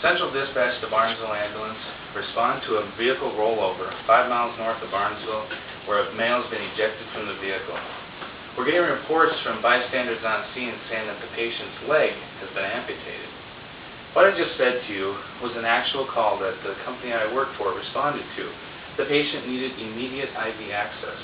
Central Dispatch to Barnesville Ambulance. Respond to a vehicle rollover 5 miles north of Barnesville where a male has been ejected from the vehicle. We're getting reports from bystanders on scene saying that the patient's leg has been amputated. What I just said to you was an actual call that the company I work for responded to. The patient needed immediate IV access.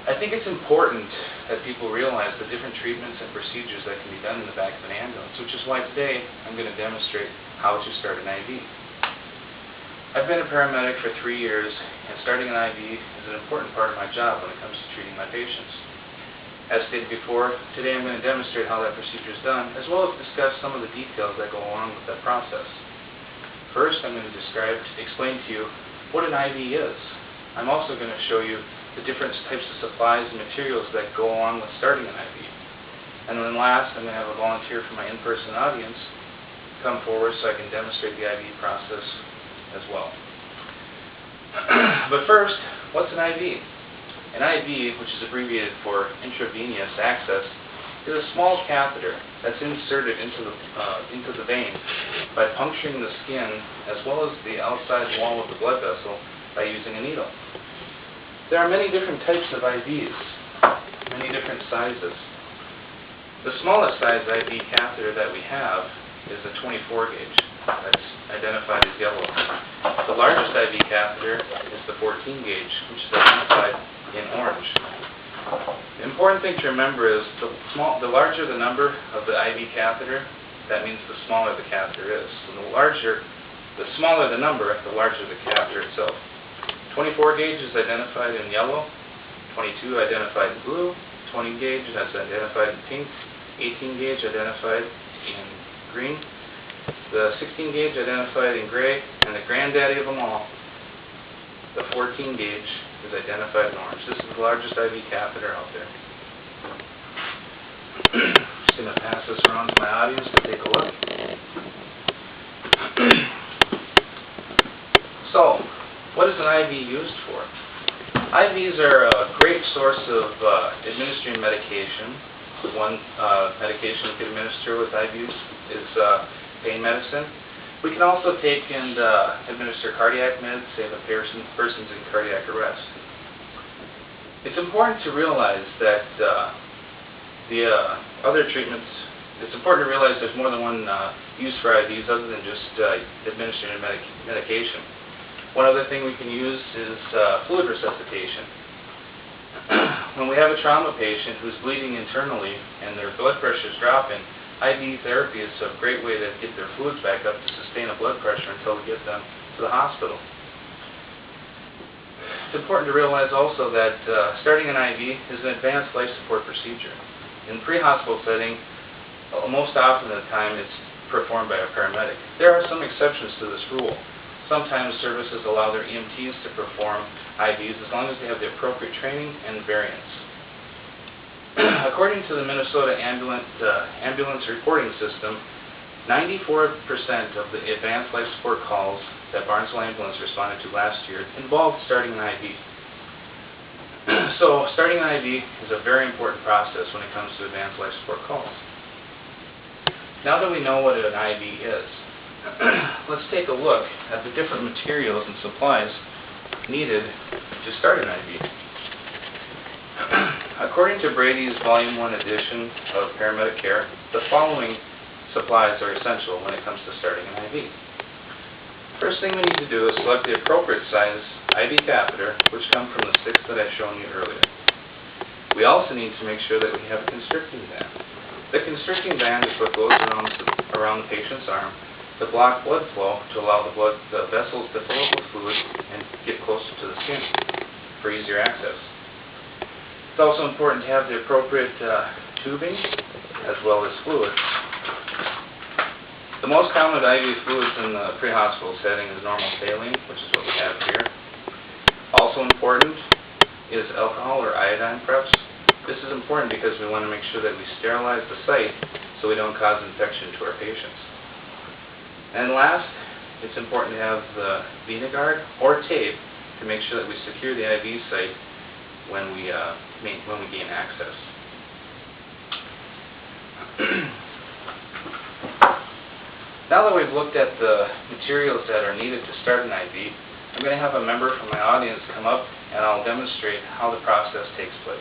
I think it's important that people realize the different treatments and procedures that can be done in the back of an ambulance, which is why today I'm going to demonstrate how to start an IV. I've been a paramedic for 3 years, and starting an IV is an important part of my job when it comes to treating my patients. As stated before, today I'm going to demonstrate how that procedure is done, as well as discuss some of the details that go along with that process. First, I'm going to explain to you what an IV is. I'm also going to show you the different types of supplies and materials that go along with starting an IV. And then last, I'm going to have a volunteer from my in-person audience come forward so I can demonstrate the IV process as well. But first, what's an IV? An IV, which is abbreviated for intravenous access, is a small catheter that's inserted into the vein by puncturing the skin as well as the outside wall of the blood vessel by using a needle. There are many different types of IVs, many different sizes. The smallest size IV catheter that we have is a 24 gauge. That's identified as yellow. The largest IV catheter is the 14 gauge, which is identified in orange. The important thing to remember is the larger the number of the IV catheter, that means the smaller the catheter is. So the smaller the number, the larger the catheter itself. 24 gauge is identified in yellow, 22 identified in blue, 20 gauge that's identified in pink, 18 gauge identified in green, the 16 gauge identified in gray, and the granddaddy of them all, the 14 gauge, is identified in orange. This is the largest IV catheter out there. Just going to pass this around to my audience to take a look. So, what is an IV used for? IVs are a great source of administering medication. One medication we can administer with IVs is pain medicine. We can also take and administer cardiac meds, say the person's in cardiac arrest. It's important to realize that it's important to realize there's more than one use for IVs other than just administering medication. One other thing we can use is fluid resuscitation. When we have a trauma patient who's bleeding internally and their blood pressure is dropping, IV therapy is a great way to get their fluids back up to sustain a blood pressure until we get them to the hospital. It's important to realize also that starting an IV is an advanced life support procedure. In the pre-hospital setting, most often of the time it's performed by a paramedic. There are some exceptions to this rule. Sometimes services allow their EMTs to perform IVs as long as they have the appropriate training and variants. According to the Minnesota Ambulance Reporting System, 94% of the advanced life support calls that Barnesville Ambulance responded to last year involved starting an IV. So starting an IV is a very important process when it comes to advanced life support calls. Now that we know what an IV is, let's take a look at the different materials and supplies needed to start an IV. According to Brady's Volume 1 edition of Paramedic Care, the following supplies are essential when it comes to starting an IV. First thing we need to do is select the appropriate size IV catheter, which come from the 6 that I've shown you earlier. We also need to make sure that we have a constricting band. The constricting band is what goes around the patient's arm to block blood flow to allow the vessels to fill up with fluid and get closer to the skin for easier access. It's also important to have the appropriate tubing as well as fluid. The most common IV fluids in the pre-hospital setting is normal saline, which is what we have here. Also important is alcohol or iodine preps. This is important because we want to make sure that we sterilize the site so we don't cause infection to our patients. And last, it's important to have the Veniguard or tape to make sure that we secure the IV site when we gain access. Now that we've looked at the materials that are needed to start an IV, I'm going to have a member from my audience come up and I'll demonstrate how the process takes place.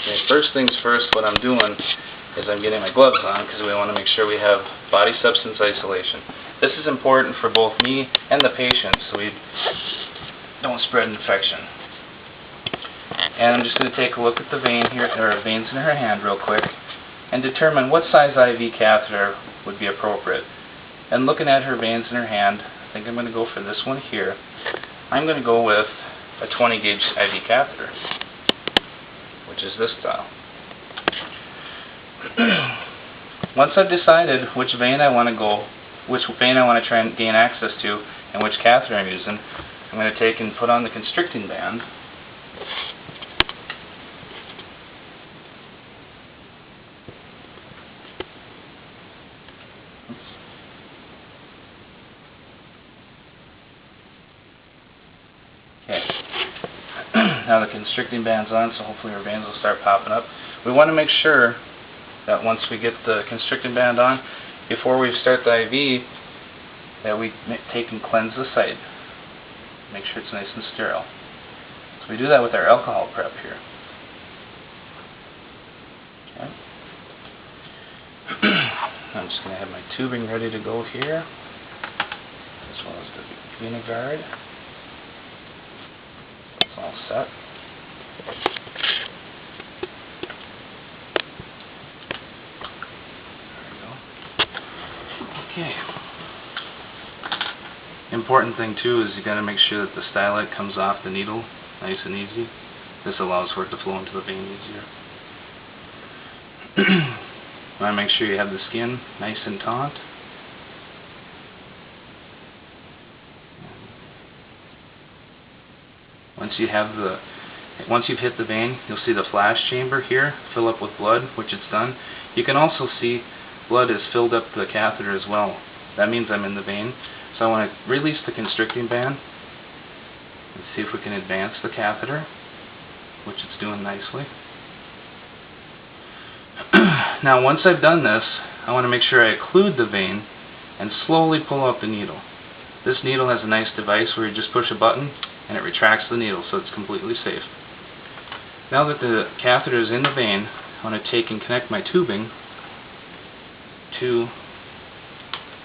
Okay, first things first, what I'm doing is I'm getting my gloves on because we want to make sure we have body substance isolation. This is important for both me and the patient so we don't spread infection. And I'm just going to take a look at the vein here, or veins in her hand real quick, and determine what size IV catheter would be appropriate. And looking at her veins in her hand, I think I'm going to go for this one here. I'm going to go with a 20 gauge IV catheter, which is this style. Once I've decided which vein I want to try and gain access to and which catheter I'm using, I'm going to take and put on the constricting band. Okay. Now the constricting band's on, so hopefully our veins will start popping up. We want to make sure that once we get the constricting band on, before we start the IV, that we take and cleanse the site. Make sure it's nice and sterile. So we do that with our alcohol prep here. Okay. I'm just going to have my tubing ready to go here, as well as the Uniguard. It's all set. Okay. Important thing too is you got to make sure that the stylet comes off the needle nice and easy. This allows for it to flow into the vein easier. You want to make sure you have the skin nice and taut. Once you've hit the vein, you'll see the flash chamber here fill up with blood, which it's done. You can also see blood has filled up the catheter as well. That means I'm in the vein. So I want to release the constricting band and see if we can advance the catheter, which it's doing nicely. Now once I've done this, I want to make sure I occlude the vein and slowly pull out the needle. This needle has a nice device where you just push a button and it retracts the needle, so it's completely safe. Now that the catheter is in the vein, I want to take and connect my tubing to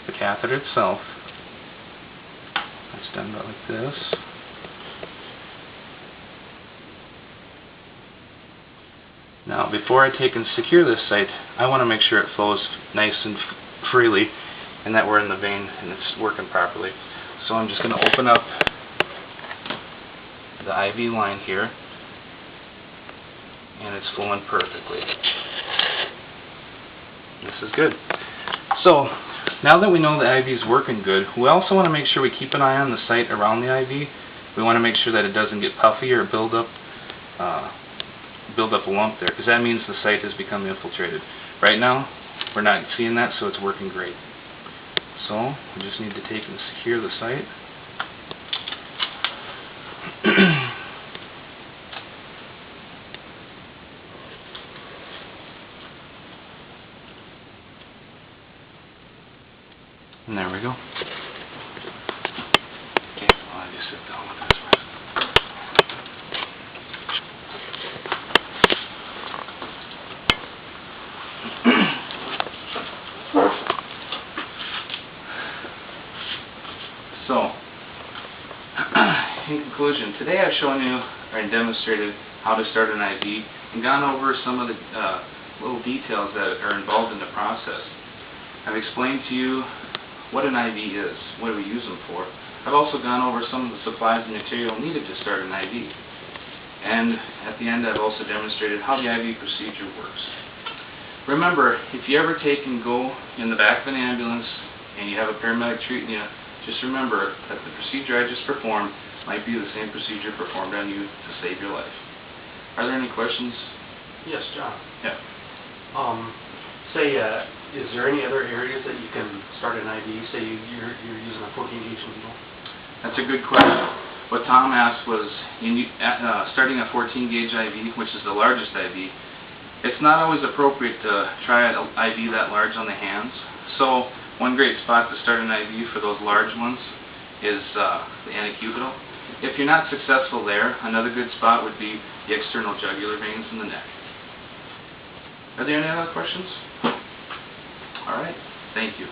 the catheter itself. It's done about like this. Now before I take and secure this site, I want to make sure it flows nice and freely and that we're in the vein and it's working properly. So I'm just going to open up the IV line here and it's flowing perfectly. This is good. So now that we know the IV is working good, we also want to make sure we keep an eye on the site around the IV. We want to make sure that it doesn't get puffy or build up a lump there, because that means the site has become infiltrated. Right now we're not seeing that, so it's working great. So we just need to take and secure the site. And there we go. Okay, I'll just sit down with this one. So, in conclusion, today I've shown you and demonstrated how to start an IV and gone over some of the little details that are involved in the process. I've explained to you what an IV is, what do we use them for. I've also gone over some of the supplies and material needed to start an IV. And at the end I've also demonstrated how the IV procedure works. Remember, if you ever take and go in the back of an ambulance and you have a paramedic treating you, just remember that the procedure I just performed might be the same procedure performed on you to save your life. Are there any questions? Yes, John. Yeah. Is there any other areas that you can start an IV? Say you're using a 14-gauge needle. That's a good question. What Tom asked was, starting a 14-gauge IV, which is the largest IV, it's not always appropriate to try an IV that large on the hands. So one great spot to start an IV for those large ones is the antecubital. If you're not successful there, another good spot would be the external jugular veins in the neck. Are there any other questions? All right. Thank you.